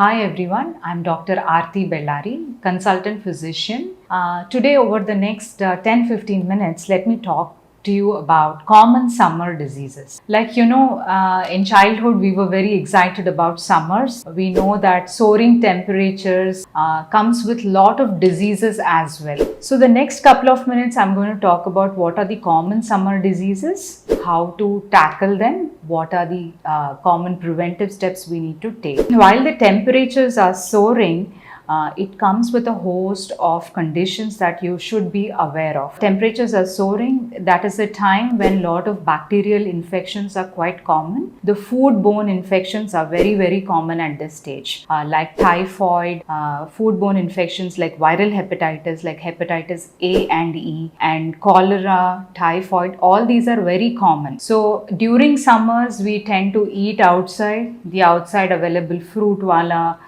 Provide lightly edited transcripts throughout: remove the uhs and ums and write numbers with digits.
Hi everyone, I'm Dr. Aarti Bellari, consultant physician. Today, over the next 10-15 minutes, let me talk to you about common summer diseases. In childhood, we were very excited about summers. We know that soaring temperatures comes with lot of diseases as well. So the next couple of minutes, I'm going to talk about what are the common summer diseases, how to tackle them, what are the common preventive steps we need to take. While the temperatures are soaring, it comes with a host of conditions that you should be aware of. Temperatures are soaring, that is a time when a lot of bacterial infections are quite common. The foodborne infections are very common at this stage, like typhoid, foodborne infections like viral hepatitis, like hepatitis A and E, and cholera, typhoid, all these are very common. So during summers, we tend to eat outside, the outside available fruit wala,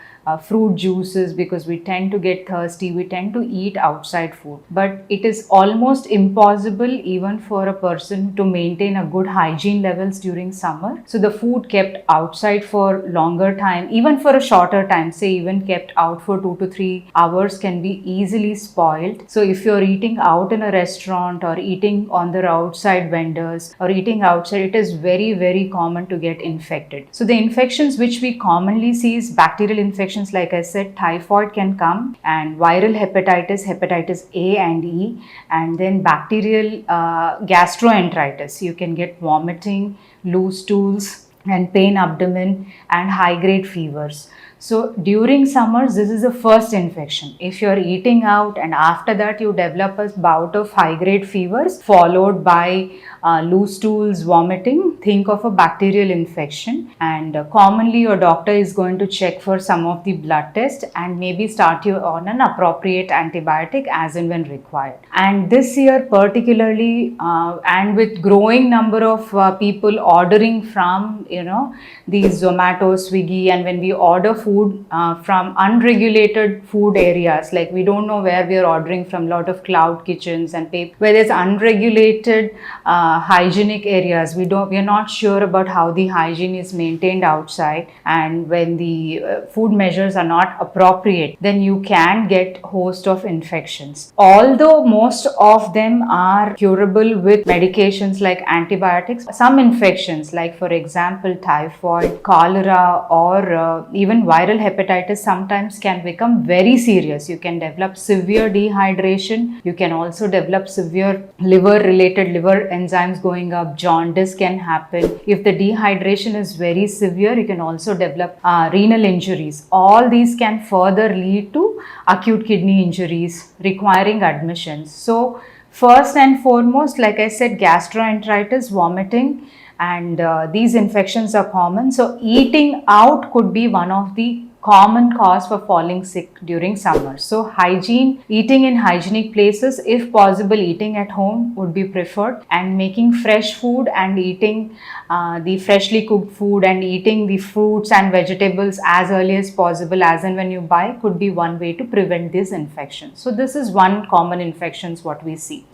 fruit juices, because we tend to get thirsty, we tend to eat outside food. But it is almost impossible even for a person to maintain a good hygiene levels during summer. So the food kept outside for longer time, even for a shorter time, say even kept out for 2 to 3 hours, can be easily spoiled. So if you're eating out in a restaurant or eating on the outside vendors or eating outside, it is very common to get infected. So the infections which we commonly see is bacterial infections. Like I said, typhoid can come, and viral hepatitis, hepatitis A and E, and then bacterial gastroenteritis. You can get vomiting, loose stools, and pain abdomen, and high grade fevers. So during summers, this is the first infection. If you're eating out and after that you develop a bout of high grade fevers followed by loose stools, vomiting, think of a bacterial infection. And commonly your doctor is going to check for some of the blood tests and maybe start you on an appropriate antibiotic as and when required. And this year particularly, and with growing number of people ordering from these Zomato, Swiggy, and when we order food from unregulated food areas, like we don't know where we are ordering from, lot of cloud kitchens and where there's unregulated hygienic areas, we are not sure about how the hygiene is maintained outside, and when the food measures are not appropriate, then you can get host of infections. Although most of them are curable with medications like antibiotics, some infections like for example typhoid, cholera, or even viral hepatitis sometimes can become very serious. You can develop severe dehydration, you can also develop severe liver enzymes going up, jaundice can happen. If the dehydration is very severe, you can also develop renal injuries. All these can further lead to acute kidney injuries requiring admissions. So first and foremost, like I said, gastroenteritis, vomiting, and these infections are common. So eating out could be one of the common cause for falling sick during summer. So hygiene, eating in hygienic places, if possible eating at home would be preferred, and making fresh food and eating the freshly cooked food and eating the fruits and vegetables as early as possible as and when you buy could be one way to prevent this infection. So this is one common infections what we see.